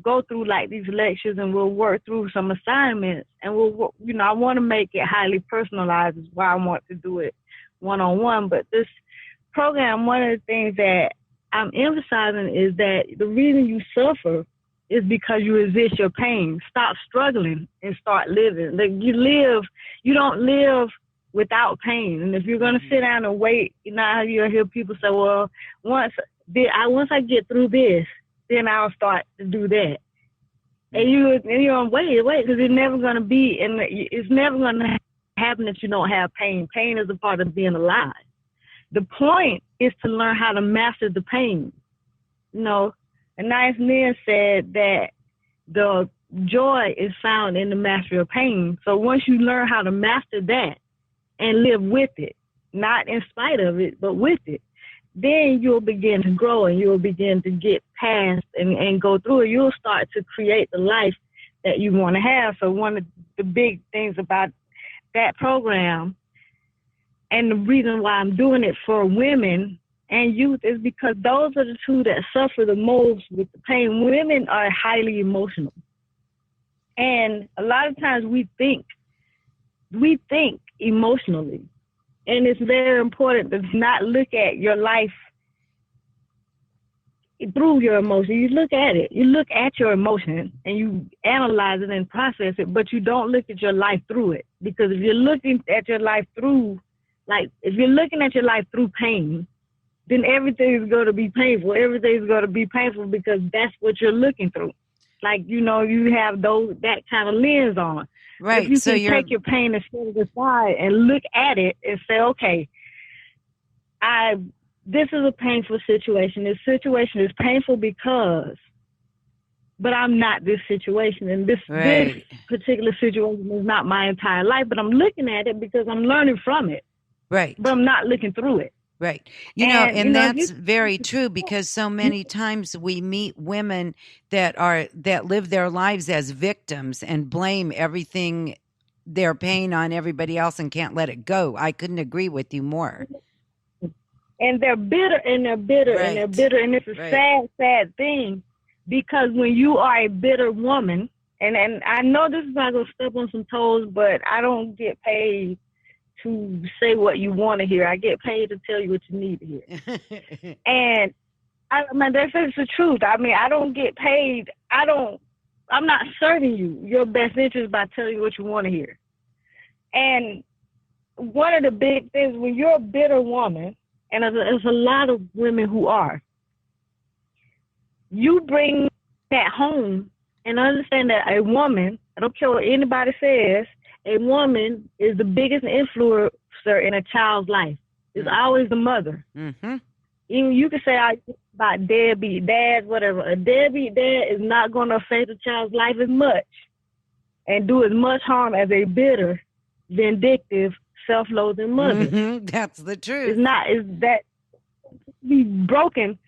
go through like these lectures and we'll work through some assignments and I want to make it highly personalized is why I want to do it one-on-one. But this program, one of the things that I'm emphasizing is that the reason you suffer is because you resist your pain. Stop struggling and start living. Like you don't live without pain. And if you're going to sit down and wait, you'll hear people say, well, once I get through this, then I'll start to do that. And you're on wait, because it's never going to be, and it's never going to happen that you don't have pain. Pain is a part of being alive. The point is to learn how to master the pain. Anais Nin said that the joy is found in the mastery of pain. So once you learn how to master that and live with it, not in spite of it, but with it, then you'll begin to grow and you'll begin to get past and go through it. You'll start to create the life that you want to have. So one of the big things about that program and the reason why I'm doing it for women and youth is because those are the two that suffer the most with the pain. Women are highly emotional. And a lot of times we think emotionally. And it's very important to not look at your life through your emotion. You look at it. You look at your emotion and you analyze it and process it, but you don't look at your life through it. Because if you're looking at your life through, if you're looking at your life through pain, then everything is going to be painful. Everything is going to be painful because that's what you're looking through. You have that kind of lens on. Right. If you can take your pain and set it aside and look at it and say, okay, this is a painful situation. This situation is painful but I'm not this situation. And this particular situation is not my entire life, but I'm looking at it because I'm learning from it. Right. But I'm not looking through it. Right. That's very true because so many times we meet women that live their lives as victims and blame everything, their pain on everybody else and can't let it go. I couldn't agree with you more. And they're bitter and they're bitter and they're bitter. And it's a sad, sad thing because when you are a bitter woman, and I know this is not going to step on some toes, but I don't get paid to say what you want to hear. I get paid to tell you what you need to hear. And that's the truth. I don't get paid. I'm not serving you your best interest by telling you what you want to hear. And one of the big things when you're a bitter woman, and there's a lot of women who are, you bring that home and understand that a woman, I don't care what anybody says, a woman is the biggest influencer in a child's life. It's always the mother. Mm-hmm. Even you can say about deadbeat dads, whatever. A deadbeat dad is not going to affect a child's life as much and do as much harm as a bitter, vindictive, self-loathing mother. Mm-hmm. That's the truth. It's not. It's that be broken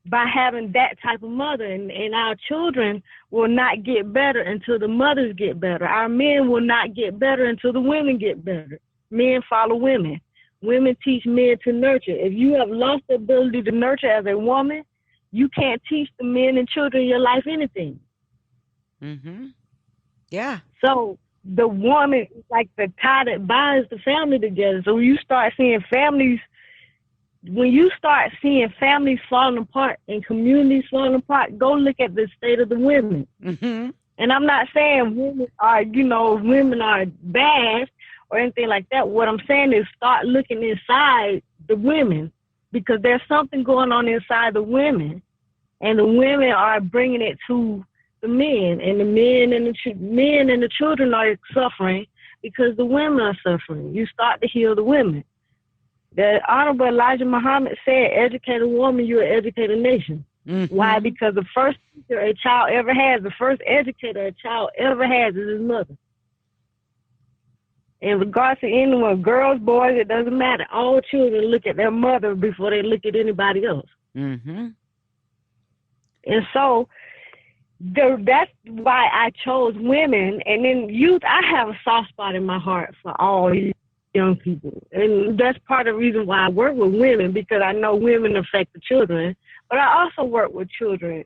by having that type of mother. And our children will not get better until the mothers get better. Our men will not get better until the women get better. Men follow women. Women teach men to nurture. If you have lost the ability to nurture as a woman, you can't teach the men and children in your life anything. Mm-hmm. Yeah. So the woman is like the tie that binds the family together. So when you start seeing families falling apart and communities falling apart, go look at the state of the women. Mm-hmm. And I'm not saying women are bad or anything like that. What I'm saying is start looking inside the women because there's something going on inside the women, and the women are bringing it to the men, and the men and the children are suffering because the women are suffering. You start to heal the women. The Honorable Elijah Muhammad said, educate a woman, you're an educated nation. Mm-hmm. Why? Because the first teacher a child ever has, the first educator a child ever has is his mother. In regards to anyone, girls, boys, it doesn't matter. All children look at their mother before they look at anybody else. Mm-hmm. And so that's why I chose women. And then youth, I have a soft spot in my heart for all young people. And that's part of the reason why I work with women, because I know women affect the children. But I also work with children.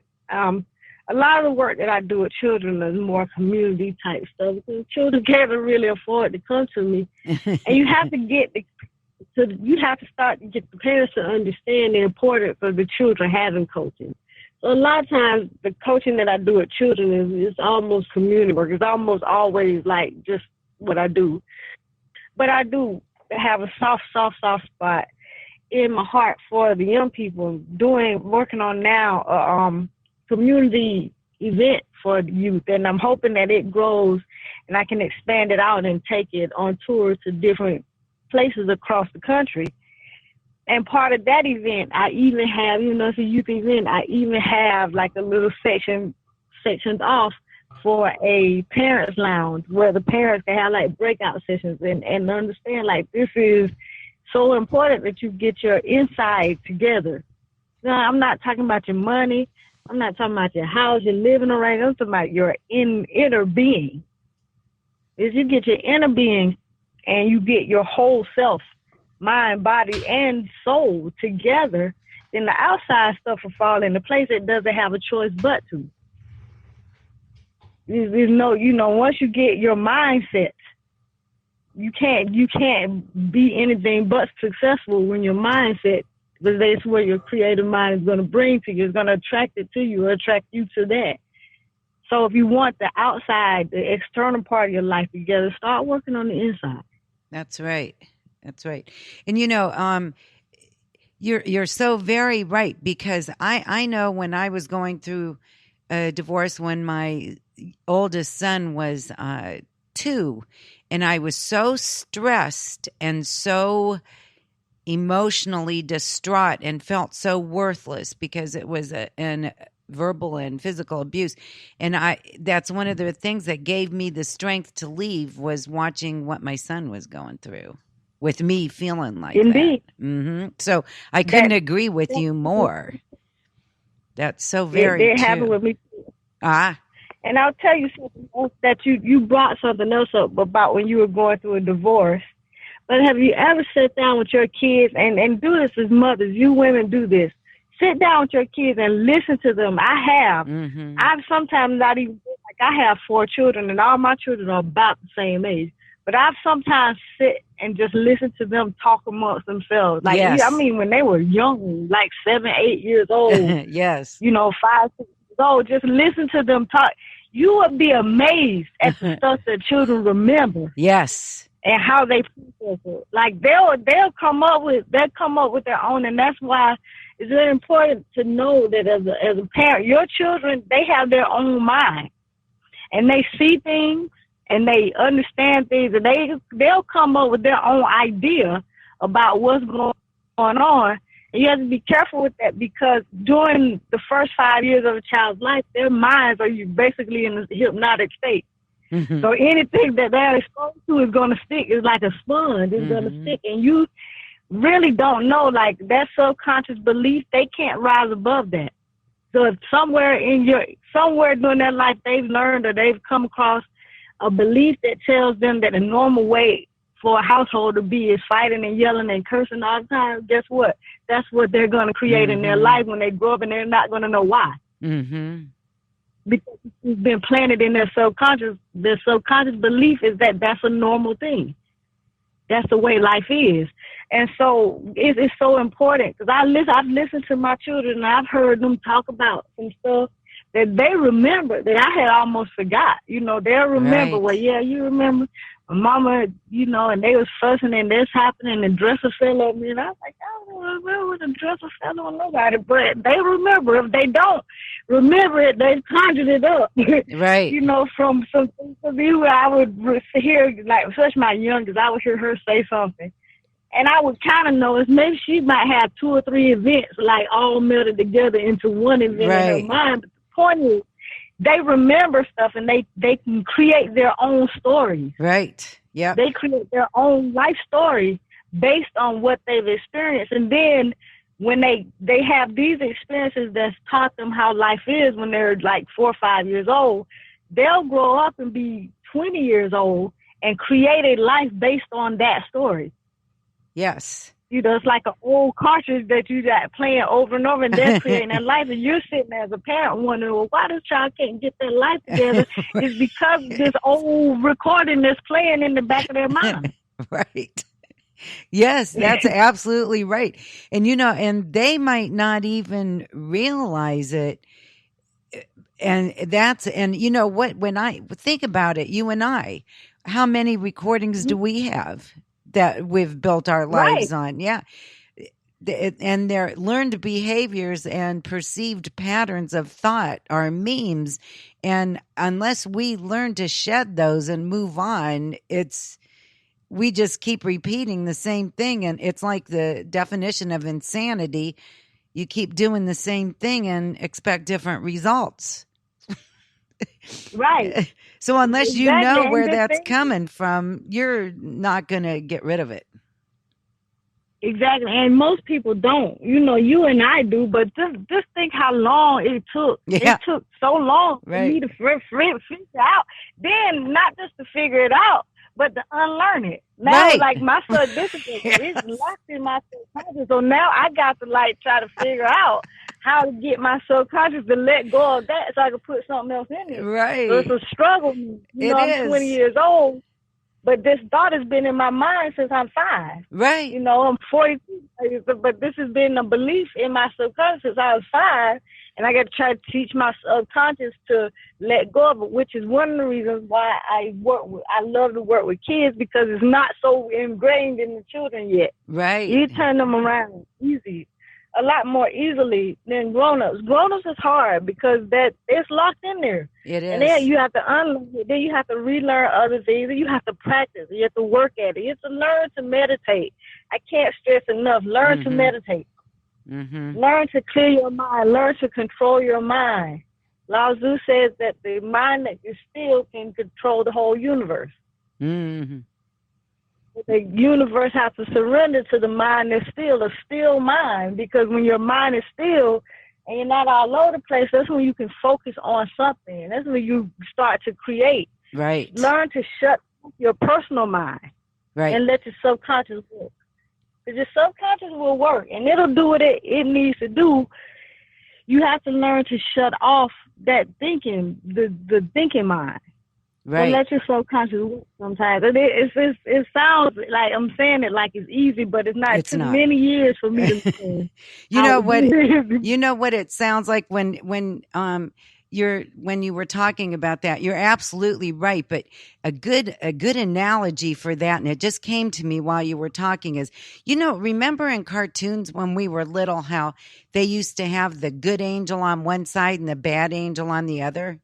a lot of the work that I do with children is more community type stuff because children can't really afford to come to me. And you have to you have to start to get the parents to understand the importance of the children having coaching. So a lot of times the coaching that I do with children is almost community work. It's almost always like just what I do. But I do have a soft spot in my heart for the young people working on now a community event for the youth. And I'm hoping that it grows and I can expand it out and take it on tour to different places across the country. And part of that event, I even have, it's a youth event, I even have like a little sections off for a parents lounge where the parents can have like breakout sessions and understand like this is so important that you get your inside together. Now, I'm not talking about your money. I'm not talking about your house, your living arrangement. I'm talking about your inner being. Is you get your inner being and you get your whole self, mind, body, and soul together, then the outside stuff will fall into place. It doesn't have a choice but to. There's no, once you get your mindset, you can't be anything but successful when your mindset, because that's where your creative mind is going to bring to you. It's going to attract it to you or attract you to that. So if you want the outside, the external part of your life together, start working on the inside. That's right. That's right. And you're so very right, because I know when I was going through a divorce when my oldest son was 2, and I was so stressed and so emotionally distraught and felt so worthless because it was an verbal and physical abuse. And that's one of the things that gave me the strength to leave, was watching what my son was going through with me feeling like Indeed. that. Mm-hmm. So I couldn't agree with you more. That's so very true. It happened with me too. And I'll tell you something else, that you brought something else up about when you were going through a divorce. But have you ever sat down with your kids and do this as mothers? You women do this. Sit down with your kids and listen to them. I have. Mm-hmm. I've sometimes not even, like I have 4 children and all my children are about the same age. But I've sometimes sit and just listen to them talk amongst themselves. Like, yes. I mean, when they were young, like 7, 8 years old. Yes. 5, 6 years old, just listen to them talk. You would be amazed at the stuff that children remember. Yes. And how they process it. Like they'll come up with their own, and that's why it's very important to know that as a parent, your children, they have their own mind, and they see things and they understand things, and they'll come up with their own idea about what's going on. And you have to be careful with that, because during the first 5 years of a child's life, their minds are basically in a hypnotic state. Mm-hmm. So anything that they're exposed to is going to stick. It's like a sponge. It's going to stick. And you really don't know, like that subconscious belief, they can't rise above that. So if somewhere during their life they've learned or they've come across a belief that tells them that a normal way for a household to be is fighting and yelling and cursing all the time, guess what? That's what they're going to create in their life when they grow up, and they're not going to know why. Mm-hmm. Because it's been planted in their subconscious. Their subconscious belief is that that's a normal thing. That's the way life is. And so it's so important, because I've listened to my children and I've heard them talk about some stuff that they remember that I had almost forgot. They'll remember, right. Well, yeah, you remember my mama, and they was fussing and this happened and the dresser fell on me. And I was like, I don't remember the dresser fell on nobody. But they remember. If they don't remember it, they conjured it up. Right. From some things to me where I would hear, like, especially my youngest, I would hear her say something. And I would kind of know is maybe she might have 2 or 3 events, like, all melded together into one event right. in her mind. But the point is, they remember stuff, and they can create their own stories. Right. Yeah. They create their own life story based on what they've experienced. And then when they have these experiences that's taught them how life is when they're like 4 or 5 years old, they'll grow up and be 20 years old and create a life based on that story. Yes. It's like an old cartridge that you got playing over and over, and they're creating that life, and you're sitting as a parent wondering, well, why this child can't get their life together? It's because this old recording is playing in the back of their mind. Right. Yes, that's absolutely right. And, and they might not even realize it. And when I think about it, you and I, how many recordings do we have that we've built our lives on? Yeah. And their learned behaviors and perceived patterns of thought are memes. And unless we learn to shed those and move on, we just keep repeating the same thing. And it's like the definition of insanity. You keep doing the same thing and expect different results. Right. So unless you know where that's coming from, you're not going to get rid of it. Exactly. And most people don't. You and I do, but just think how long it took. Yeah. It took so long for me to figure out. Then not just to figure it out, but to unlearn it. Now, like my subconscious is locked in my subconscious. So now I got to try to figure out how to get my subconscious to let go of that so I can put something else in it. Right. So it's a struggle. I'm 20 years old, but this thought has been in my mind since I'm 5. Right. I'm 42, but this has been a belief in my subconscious since I was 5. And I got to try to teach my subconscious to let go of it, which is one of the reasons why I love to work with kids, because it's not so ingrained in the children yet. Right. You turn them around a lot more easily than grown-ups. Grown-ups is hard because it's locked in there. It is. And then you have to unlearn it. Then you have to relearn other things. You have to practice. You have to work at it. You have to learn to meditate. I can't stress enough. Learn to meditate. Mm-hmm. Learn to clear your mind. Learn to control your mind. Lao Tzu says that the mind that is still can control the whole universe. Mm-hmm. The universe has to surrender to the mind that's still a still mind, because when your mind is still and you're not all over the place, that's when you can focus on something. That's when you start to create. Right. Learn to shut your personal mind. Right. And let your subconscious work. Because your subconscious will work, and it'll do what it needs to do. You have to learn to shut off that thinking, the thinking mind. Right. And let your subconscious work sometimes. It sounds like I'm saying it like it's easy, but it's not. It took many years for me to learn. You know what it sounds like when you were talking about that. You're absolutely right, but a good analogy for that, and it just came to me while you were talking, is, remember in cartoons when we were little how they used to have the good angel on one side and the bad angel on the other?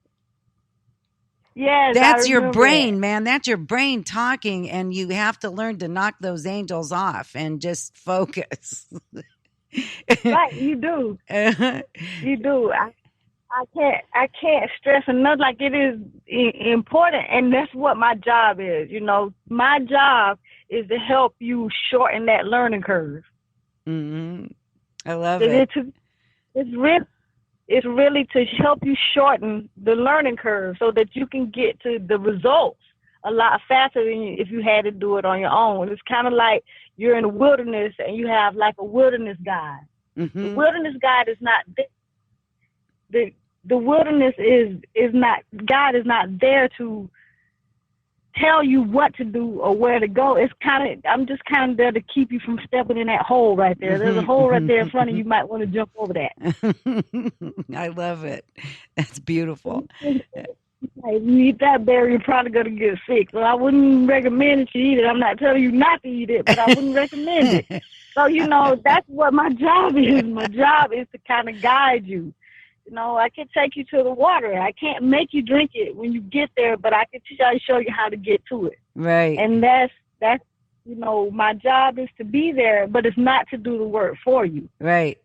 Yes, that's your brain, man. That's your brain talking, and you have to learn to knock those angels off and just focus. Right, you do. You do. I can't stress enough. Like, it is important, and that's what my job is. My job is to help you shorten that learning curve. Mm-hmm. I love it. It's really to help you shorten the learning curve so that you can get to the results a lot faster than if you had to do it on your own. It's kind of like you're in the wilderness and you have like a wilderness guide. Mm-hmm. The wilderness guide is not the wilderness is not, God is not there to tell you what to do or where to go. I'm just kind of there to keep you from stepping in that hole right there. There's a hole right there in front of you. You might want to jump over that. I love it. That's beautiful. If you eat that berry, you're probably going to get sick. So I wouldn't recommend that you eat it. I'm not telling you not to eat it, but I wouldn't recommend it. So, that's what my job is. My job is to kind of guide you. I can take you to the water. I can't make you drink it when you get there, but I can show you how to get to it. Right. And that's my job is to be there, but it's not to do the work for you. Right.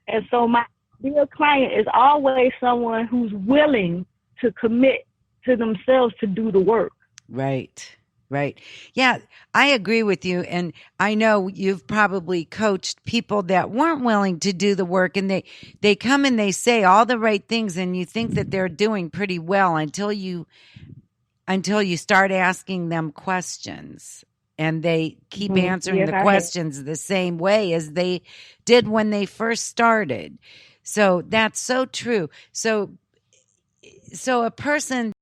And so my ideal client is always someone who's willing to commit to themselves to do the work. Right. Right. Yeah, I agree with you. And I know you've probably coached people that weren't willing to do the work, and they come and they say all the right things, and you think that they're doing pretty well until you start asking them questions. and they keep answering the questions the same way as they did when they first started. So that's so true. So a person